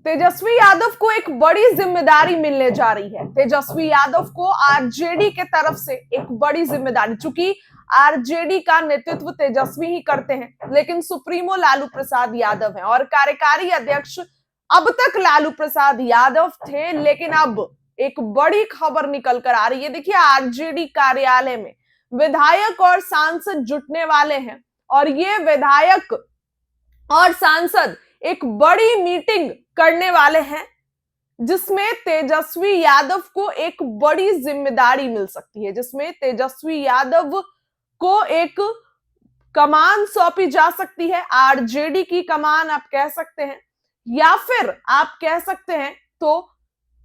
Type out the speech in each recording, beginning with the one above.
तेजस्वी यादव को एक बड़ी जिम्मेदारी मिलने जा रही है। तेजस्वी यादव को आरजेडी के तरफ से एक बड़ी जिम्मेदारी, चूंकि आरजेडी का नेतृत्व तेजस्वी ही करते हैं, लेकिन सुप्रीमो लालू प्रसाद यादव हैं और कार्यकारी अध्यक्ष अब तक लालू प्रसाद यादव थे। लेकिन अब एक बड़ी खबर निकल कर आ रही है। देखिए, आरजेडी कार्यालय में विधायक और सांसद जुटने वाले हैं और ये विधायक और सांसद एक बड़ी मीटिंग करने वाले हैं, जिसमें तेजस्वी यादव को एक बड़ी जिम्मेदारी मिल सकती है, जिसमें तेजस्वी यादव को एक कमान सौंपी जा सकती है। आरजेडी की कमान आप कह सकते हैं, या फिर आप कह सकते हैं तो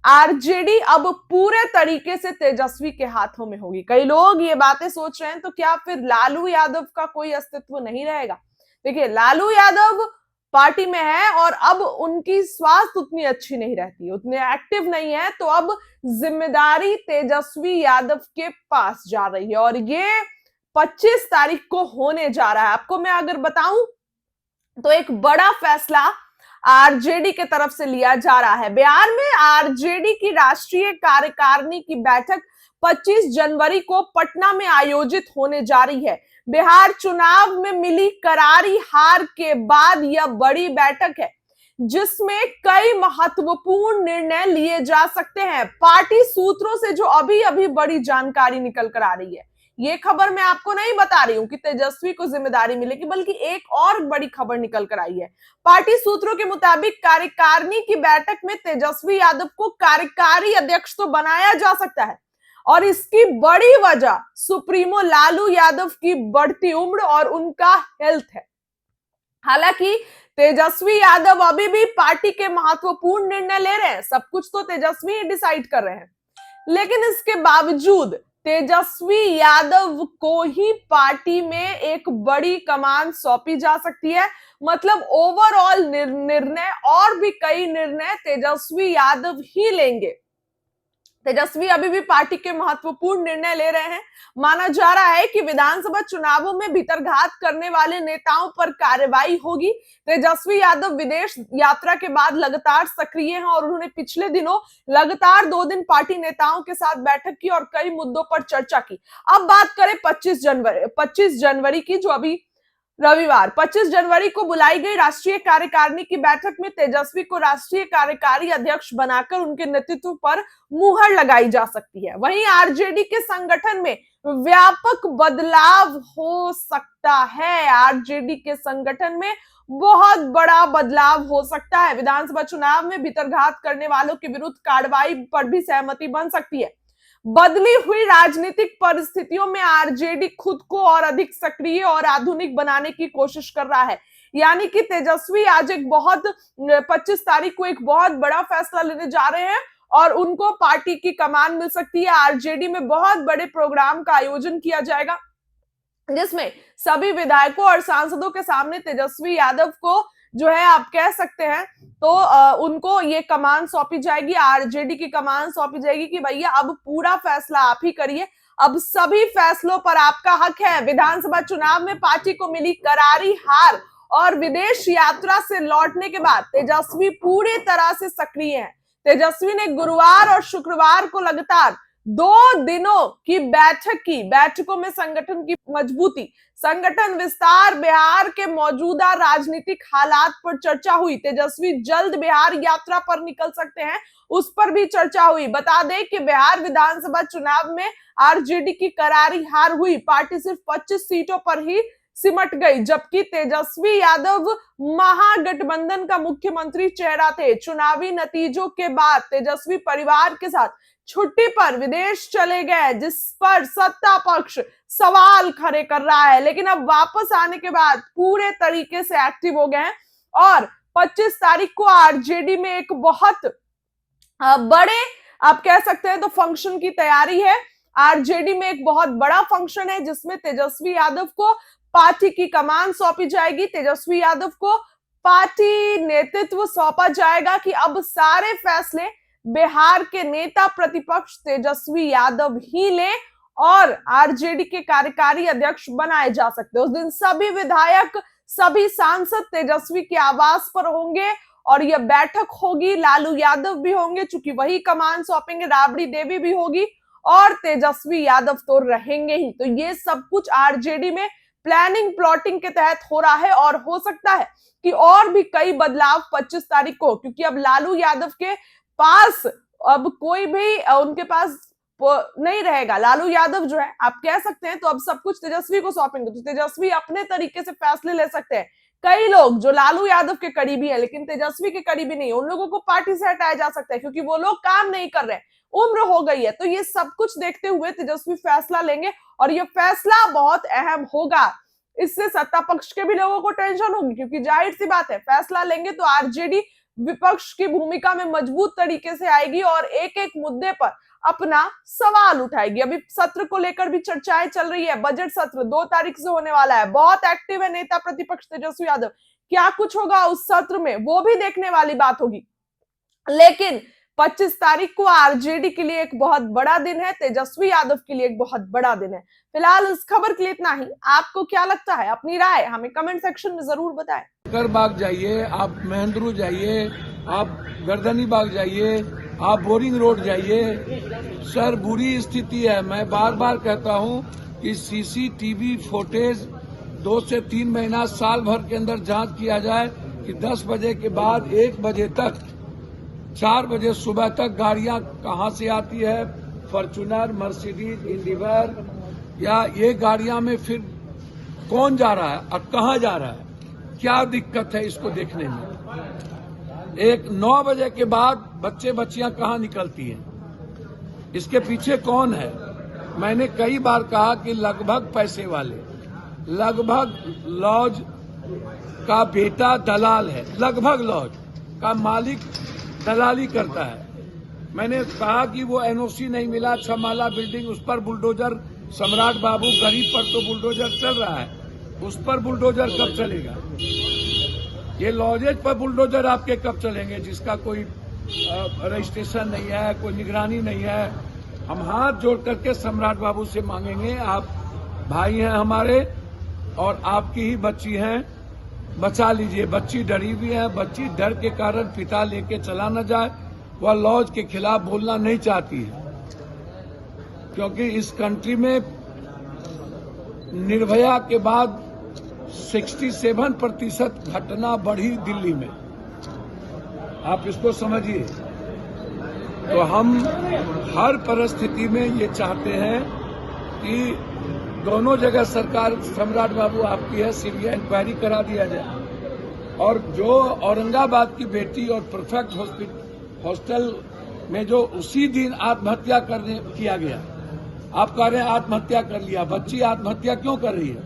आरजेडी अब पूरे तरीके से तेजस्वी के हाथों में होगी। कई लोग ये बातें सोच रहे हैं, तो क्या फिर लालू यादव का कोई अस्तित्व नहीं रहेगा? देखिए, लालू यादव पार्टी में है और अब उनकी स्वास्थ्य उतनी अच्छी नहीं रहती, उतने एक्टिव नहीं है, तो अब जिम्मेदारी तेजस्वी यादव के पास जा रही है और ये 25 तारीख को होने जा रहा है। आपको मैं अगर बताऊं तो एक बड़ा फैसला आरजेडी के तरफ से लिया जा रहा है। बिहार में आरजेडी की राष्ट्रीय कार्यकारिणी की बैठक 25 जनवरी को पटना में आयोजित होने जा रही है। बिहार चुनाव में मिली करारी हार के बाद यह बड़ी बैठक है, जिसमें कई महत्वपूर्ण निर्णय लिए जा सकते हैं। पार्टी सूत्रों से जो अभी अभी बड़ी जानकारी निकल कर आ रही है, ये खबर मैं आपको नहीं बता रही हूं कि तेजस्वी को जिम्मेदारी मिलेगी, बल्कि एक और बड़ी खबर निकल कर आई है। पार्टी सूत्रों के मुताबिक कार्यकारिणी की बैठक में तेजस्वी यादव को कार्यकारी अध्यक्ष तो बनाया जा सकता है और इसकी बड़ी वजह सुप्रीमो लालू यादव की बढ़ती उम्र और उनका हेल्थ है। हालांकि तेजस्वी यादव अभी भी पार्टी के महत्वपूर्ण निर्णय ले रहे हैं, सब कुछ तो तेजस्वी ही डिसाइड कर रहे हैं, लेकिन इसके बावजूद तेजस्वी यादव को ही पार्टी में एक बड़ी कमान सौंपी जा सकती है। मतलब ओवरऑल निर्णय और भी कई निर्णय तेजस्वी यादव ही लेंगे। तेजस्वी अभी भी पार्टी के महत्वपूर्ण निर्णय ले रहे हैं। माना जा रहा है कि विधानसभा चुनावों में भीतरघात करने वाले नेताओं पर कार्रवाई होगी। तेजस्वी यादव विदेश यात्रा के बाद लगातार सक्रिय हैं और उन्होंने पिछले दिनों लगातार 2 दिन पार्टी नेताओं के साथ बैठक की और कई मुद्दों पर चर्चा की। अब बात करें 25 जनवरी की, जो अभी रविवार 25 जनवरी को बुलाई गई राष्ट्रीय कार्यकारिणी की बैठक में तेजस्वी को राष्ट्रीय कार्यकारी अध्यक्ष बनाकर उनके नेतृत्व पर मुहर लगाई जा सकती है। वहीं आरजेडी के संगठन में व्यापक बदलाव हो सकता है। आरजेडी के संगठन में बहुत बड़ा बदलाव हो सकता है। विधानसभा चुनाव में भीतरघात करने वालों के विरुद्ध कार्रवाई पर भी सहमति बन सकती है। बदली हुई राजनीतिक परिस्थितियों में आरजेडी खुद को और अधिक सक्रिय और आधुनिक बनाने की कोशिश कर रहा है। यानी कि तेजस्वी आज 25 तारीख को एक बहुत बड़ा फैसला लेने जा रहे हैं और उनको पार्टी की कमान मिल सकती है। आरजेडी में बहुत बड़े प्रोग्राम का आयोजन किया जाएगा, जिसमें सभी विधायकों और सांसदों के सामने तेजस्वी यादव को जो है आप कह सकते हैं तो उनको ये कमान सौंपी जाएगी, आरजेडी की कमान सौंपी जाएगी कि भैया अब पूरा फैसला आप ही करिए, अब सभी फैसलों पर आपका हक है। विधानसभा चुनाव में पार्टी को मिली करारी हार और विदेश यात्रा से लौटने के बाद तेजस्वी पूरी तरह से सक्रिय हैं। तेजस्वी ने गुरुवार और शुक्रवार को लगातार 2 दिनों की बैठकों में संगठन की मजबूती, संगठन विस्तार, बिहार के मौजूदा राजनीतिक हालात पर चर्चा हुई। तेजस्वी जल्द बिहार यात्रा पर निकल सकते हैं, उस पर भी चर्चा हुई। बता दें कि बिहार विधानसभा चुनाव में आरजेडी की करारी हार हुई। पार्टी सिर्फ 25 सीटों पर ही सिमट गई, जबकि तेजस्वी यादव महागठबंधन का मुख्यमंत्री चेहरा थे। चुनावी नतीजों के बाद तेजस्वी परिवार के साथ छुट्टी पर विदेश चले गए, जिस पर सत्ता पक्ष सवाल खड़े कर रहा है, लेकिन अब वापस आने के बाद पूरे तरीके से एक्टिव हो गए हैं और 25 तारीख को आरजेडी में एक बहुत बड़े आप कह सकते हैं तो फंक्शन की तैयारी है। आरजेडी में एक बहुत बड़ा फंक्शन है, जिसमें तेजस्वी यादव को पार्टी की कमान सौंपी जाएगी। तेजस्वी यादव को पार्टी नेतृत्व सौंपा जाएगा कि अब सारे फैसले बिहार के नेता प्रतिपक्ष तेजस्वी यादव ही ले और आरजेडी के कार्यकारी अध्यक्ष बनाए जा सकते हैं। उस दिन सभी विधायक, सभी सांसद तेजस्वी के आवास पर होंगे और यह बैठक होगी, लालू यादव भी होंगे चूंकि वही कमान सौंपेंगे, राबड़ी देवी भी होगी और तेजस्वी यादव तो रहेंगे ही। तो ये सब कुछ आरजेडी में प्लानिंग प्लॉटिंग के तहत हो रहा है और हो सकता है कि और भी कई बदलाव 25 तारीख को, क्योंकि अब लालू यादव के पास अब कोई भी उनके पास नहीं रहेगा। लालू यादव जो है आप कह सकते हैं तो अब सब कुछ तेजस्वी को सौंपेंगे, तो तेजस्वी अपने तरीके से फैसले ले सकते हैं। कई लोग जो लालू यादव के करीबी है लेकिन तेजस्वी के करीबी नहीं, उन लोगों को पार्टी से हटाया जा सकता है क्योंकि वो लोग काम नहीं कर रहे, उम्र हो गई है। तो ये सब कुछ देखते हुए तेजस्वी फैसला लेंगे और ये फैसला बहुत अहम होगा। इससे सत्ता पक्ष के भी लोगों को टेंशन होगी क्योंकि जाहिर सी बात है फैसला लेंगे तो आरजेडी विपक्ष की भूमिका में मजबूत तरीके से आएगी और एक एक मुद्दे पर अपना सवाल उठाएगी। अभी सत्र को लेकर भी चर्चाएं चल रही है। बजट सत्र 2 तारीख से होने वाला है, बहुत एक्टिव है नेता प्रतिपक्ष तेजस्वी यादव। क्या कुछ होगा उस सत्र में वो भी देखने वाली बात होगी। लेकिन 25 तारीख को आरजेडी के लिए एक बहुत बड़ा दिन है, तेजस्वी यादव के लिए एक बहुत बड़ा दिन है। फिलहाल इस खबर के लिए इतना ही। आपको क्या लगता है, अपनी राय हमें कमेंट सेक्शन में जरूर बताएं। करबाग जाइए, आप महेंद्रू जाइए, आप गर्दनी बाग जाइए, आप बोरिंग रोड जाइए, सर बुरी स्थिति है। मैं बार बार कहता हूं कि सीसीटीवी फुटेज 2 से 3 महीना साल भर के अंदर जांच किया जाए कि 10 बजे के बाद 1 बजे तक 4 बजे सुबह तक गाड़ियां कहां से आती है, फॉर्च्यूनर, मर्सिडीज, इंडिवर, या ये गाड़ियां में फिर कौन जा रहा है और कहां जा रहा है, क्या दिक्कत है इसको देखने में। 9 बजे के बाद बच्चे बच्चियां कहां निकलती हैं, इसके पीछे कौन है। मैंने कई बार कहा कि लगभग पैसे वाले, लगभग लॉज का बेटा दलाल है, लगभग लॉज का मालिक दलाली करता है। मैंने कहा कि वो एनओसी नहीं मिला, 6 माला बिल्डिंग, उस पर बुलडोजर, सम्राट बाबू गरीब पर तो बुलडोजर चल रहा है, उस पर बुलडोजर कब चलेगा। ये लॉजेज पर बुलडोजर आपके कब चलेंगे जिसका कोई रजिस्ट्रेशन नहीं है, कोई निगरानी नहीं है। हम हाथ जोड़ करके सम्राट बाबू से मांगेंगे, आप भाई हैं हमारे और आपकी ही बच्ची हैं, बचा लीजिए। बच्ची डरी हुई है, बच्ची डर के कारण पिता लेके चला न जाए। वह लॉज के खिलाफ बोलना नहीं चाहती है क्योंकि इस कंट्री में निर्भया के बाद 67% घटना बढ़ी दिल्ली में, आप इसको समझिए। तो हम हर परिस्थिति में ये चाहते हैं कि दोनों जगह सरकार, सम्राट बाबू आपकी है, सीबीआई इंक्वायरी करा दिया जाए। और जो औरंगाबाद की बेटी और परफेक्ट हॉस्टल में जो उसी दिन आत्महत्या किया गया, आप कह रहे हैं आत्महत्या कर लिया, बच्ची आत्महत्या क्यों कर रही है।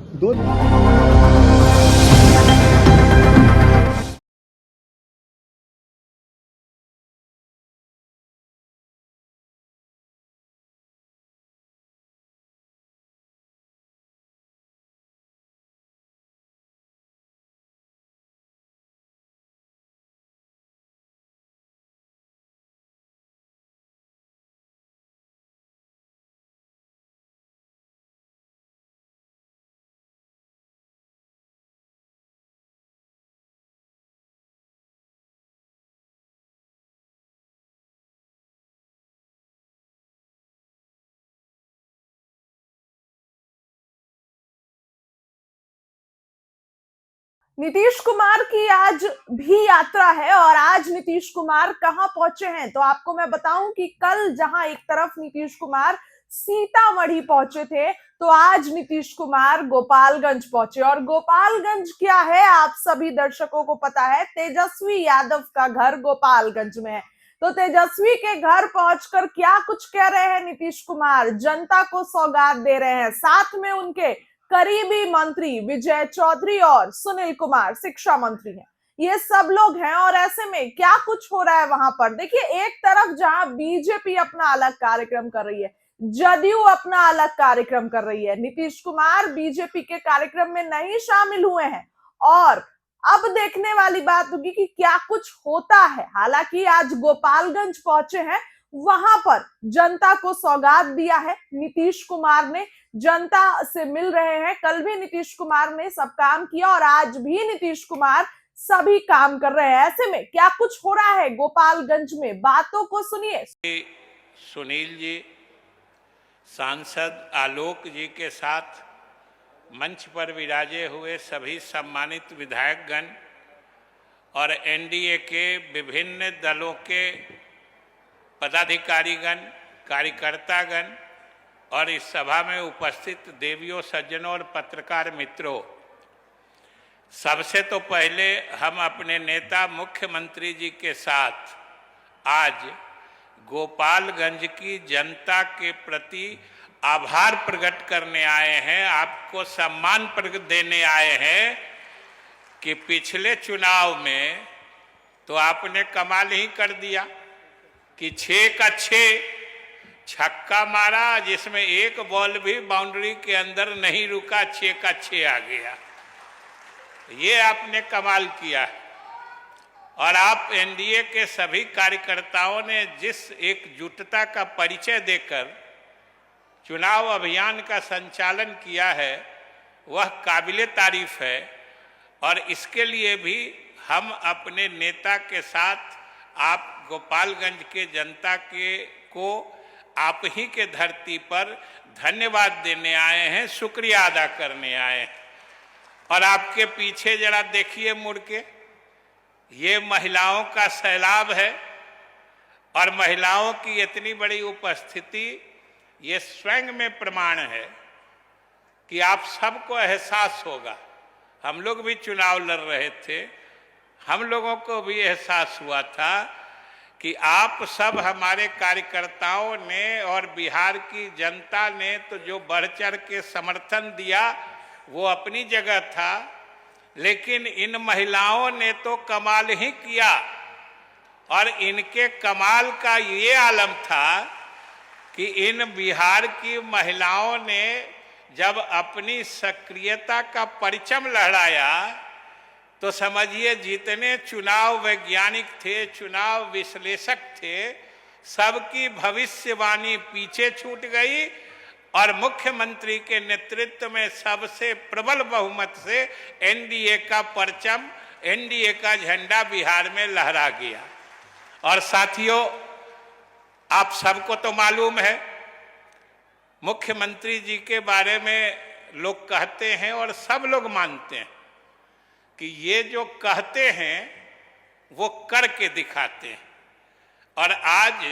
नीतीश कुमार की आज भी यात्रा है और आज नीतीश कुमार कहां पहुंचे हैं तो आपको मैं बताऊं कि कल जहां एक तरफ नीतीश कुमार सीतामढ़ी पहुंचे थे तो आज नीतीश कुमार गोपालगंज पहुंचे। और गोपालगंज क्या है आप सभी दर्शकों को पता है, तेजस्वी यादव का घर गोपालगंज में है। तो तेजस्वी के घर पहुंचकर क्या कुछ कह रहे हैं नीतीश कुमार, जनता को सौगात दे रहे हैं। साथ में उनके करीबी मंत्री विजय चौधरी और सुनील कुमार शिक्षा मंत्री हैं, ये सब लोग हैं। और ऐसे में क्या कुछ हो रहा है वहां पर, देखिए एक तरफ जहां बीजेपी अपना अलग कार्यक्रम कर रही है, जदयू अपना अलग कार्यक्रम कर रही है, नीतीश कुमार बीजेपी के कार्यक्रम में नहीं शामिल हुए हैं। और अब देखने वाली बात होगी कि क्या कुछ होता है। हालांकि आज गोपालगंज पहुंचे हैं, वहां पर जनता को सौगात दिया है नीतीश कुमार ने, जनता से मिल रहे हैं। कल भी नीतीश कुमार ने सब काम किया और आज भी नीतीश कुमार सभी काम कर रहे हैं। ऐसे में क्या कुछ हो रहा है गोपालगंज में, बातों को सुनिए। सुनील जी, सांसद आलोक जी के साथ मंच पर विराजे हुए सभी सम्मानित विधायकगण और एनडीए के विभिन्न दलों के पदाधिकारीगण, कार्यकर्तागण और इस सभा में उपस्थित देवियों, सज्जनों और पत्रकार मित्रों, सबसे तो पहले हम अपने नेता मुख्यमंत्री जी के साथ आज गोपालगंज की जनता के प्रति आभार प्रकट करने आए हैं, आपको सम्मान प्रकट देने आए हैं कि पिछले चुनाव में तो आपने कमाल ही कर दिया कि 6 का 6 छक्का मारा, जिसमें एक बॉल भी बाउंड्री के अंदर नहीं रुका, 6 का 6 आ गया। ये आपने कमाल किया है। और आप एनडीए के सभी कार्यकर्ताओं ने जिस एकजुटता का परिचय देकर चुनाव अभियान का संचालन किया है, वह काबिले तारीफ है। और इसके लिए भी हम अपने नेता के साथ आप गोपालगंज के जनता को आप ही के धरती पर धन्यवाद देने आए हैं, शुक्रिया अदा करने आए हैं। और आपके पीछे जरा देखिए मुड़ के, ये महिलाओं का सैलाब है और महिलाओं की इतनी बड़ी उपस्थिति ये स्वयं में प्रमाण है कि आप सबको एहसास होगा। हम लोग भी चुनाव लड़ रहे थे, हम लोगों को भी एहसास हुआ था कि आप सब हमारे कार्यकर्ताओं ने और बिहार की जनता ने तो जो बढ़ चढ़ के समर्थन दिया वो अपनी जगह था, लेकिन इन महिलाओं ने तो कमाल ही किया। और इनके कमाल का ये आलम था कि इन बिहार की महिलाओं ने जब अपनी सक्रियता का परचम लहराया तो समझिए जितने चुनाव वैज्ञानिक थे, चुनाव विश्लेषक थे, सबकी भविष्यवाणी पीछे छूट गई और मुख्यमंत्री के नेतृत्व में सबसे प्रबल बहुमत से एनडीए का परचम, एनडीए का झंडा बिहार में लहरा गया। और साथियों, आप सबको तो मालूम है, मुख्यमंत्री जी के बारे में लोग कहते हैं और सब लोग मानते हैं कि ये जो कहते हैं वो करके दिखाते हैं। और आज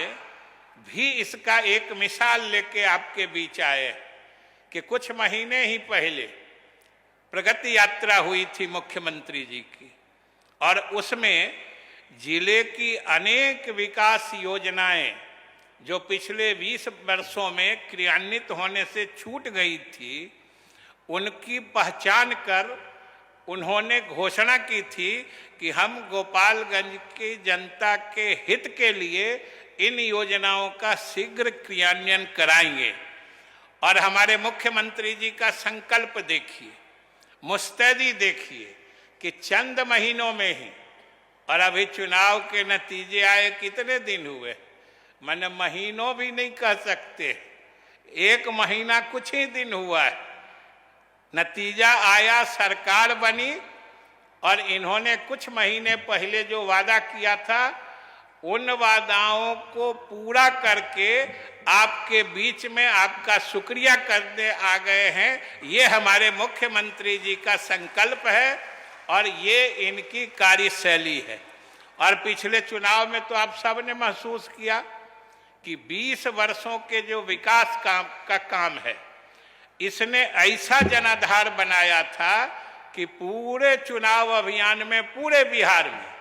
भी इसका एक मिसाल लेके आपके बीच आए कि कुछ महीने ही पहले प्रगति यात्रा हुई थी मुख्यमंत्री जी की, और उसमें जिले की अनेक विकास योजनाएं जो पिछले 20 वर्षों में क्रियान्वित होने से छूट गई थी, उनकी पहचान कर उन्होंने घोषणा की थी कि हम गोपालगंज की जनता के हित के लिए इन योजनाओं का शीघ्र क्रियान्वयन कराएंगे। और हमारे मुख्यमंत्री जी का संकल्प देखिए, मुस्तैदी देखिए कि चंद महीनों में ही, और अभी चुनाव के नतीजे आए कितने दिन हुए, मैंने महीनों भी नहीं कह सकते, 1 महीना कुछ ही दिन हुआ है, नतीजा आया, सरकार बनी। और इन्होंने कुछ महीने पहले जो वादा किया था उन वादाओं को पूरा करके आपके बीच में आपका शुक्रिया करने आ गए हैं। ये हमारे मुख्यमंत्री जी का संकल्प है और ये इनकी कार्यशैली है। और पिछले चुनाव में तो आप सब ने महसूस किया कि 20 वर्षों के जो विकास का काम है, इसने ऐसा जनाधार बनाया था कि पूरे चुनाव अभियान में पूरे बिहार में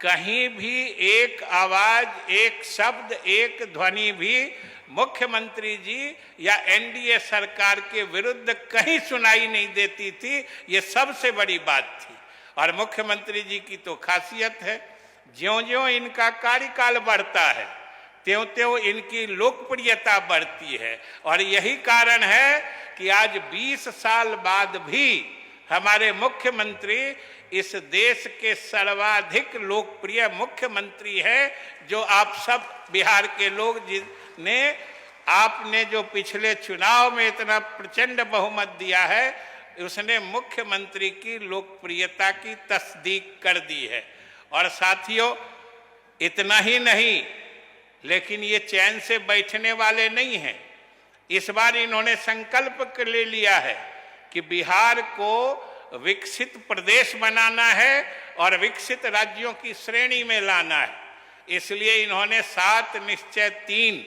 कहीं भी एक आवाज, एक शब्द, एक ध्वनि भी मुख्यमंत्री जी या एनडीए सरकार के विरुद्ध कहीं सुनाई नहीं देती थी। ये सबसे बड़ी बात थी। और मुख्यमंत्री जी की तो खासियत है, ज्यों-ज्यों इनका कार्यकाल बढ़ता है त्यों-त्यों इनकी लोकप्रियता बढ़ती है। और यही कारण है कि आज 20 साल बाद भी हमारे मुख्यमंत्री इस देश के सर्वाधिक लोकप्रिय मुख्यमंत्री है, जो आप सब बिहार के लोग जिन्हें आपने जो पिछले चुनाव में इतना प्रचंड बहुमत दिया है, उसने मुख्यमंत्री की लोकप्रियता की तस्दीक कर दी है। और साथियों, इतना ही नहीं, लेकिन ये चैन से बैठने वाले नहीं हैं। इस बार इन्होंने संकल्प ले लिया है कि बिहार को विकसित प्रदेश बनाना है और विकसित राज्यों की श्रेणी में लाना है। इसलिए इन्होंने 7 निश्चय 3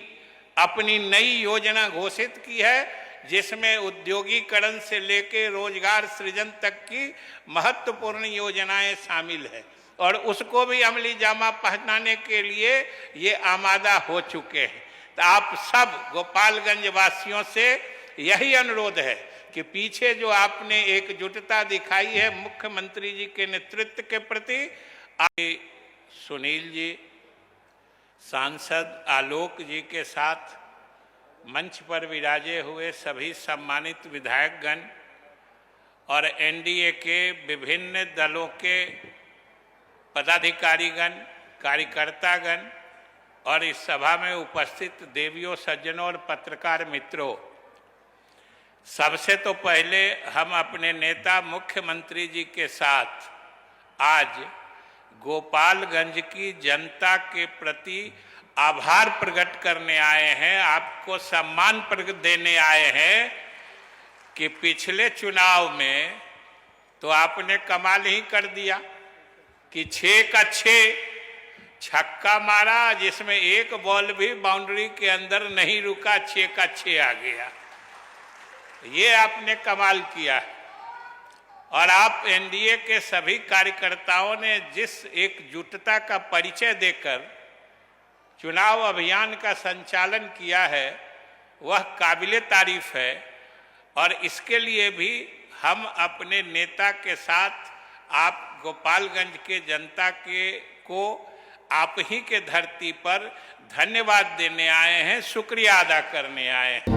अपनी नई योजना घोषित की है, जिसमें उद्योगीकरण से लेकर रोजगार सृजन तक की महत्वपूर्ण योजनाएं शामिल है और उसको भी अमली जामा पहनाने के लिए ये आमादा हो चुके हैं। तो आप सब गोपालगंज वासियों से यही अनुरोध है कि पीछे जो आपने एकजुटता दिखाई है मुख्यमंत्री जी के नेतृत्व के प्रति, सुनील जी, सांसद आलोक जी के साथ मंच पर विराजे हुए सभी सम्मानित विधायकगण और एनडीए के विभिन्न दलों के पदाधिकारीगण, कार्यकर्तागण और इस सभा में उपस्थित देवियों, सज्जनों और पत्रकार मित्रों, सबसे तो पहले हम अपने नेता मुख्यमंत्री जी के साथ आज गोपालगंज की जनता के प्रति आभार प्रकट करने आए हैं, आपको सम्मान प्रकट देने आए हैं कि पिछले चुनाव में तो आपने कमाल ही कर दिया कि 6 का 6 छक्का मारा, जिसमें एक बॉल भी बाउंड्री के अंदर नहीं रुका, 6 का 6 आ गया। ये आपने कमाल किया है। और आप एनडीए के सभी कार्यकर्ताओं ने जिस एकजुटता का परिचय देकर चुनाव अभियान का संचालन किया है, वह काबिले तारीफ है। और इसके लिए भी हम अपने नेता के साथ आप गोपालगंज के जनता को आप ही के धरती पर धन्यवाद देने आए हैं, शुक्रिया अदा करने आए हैं।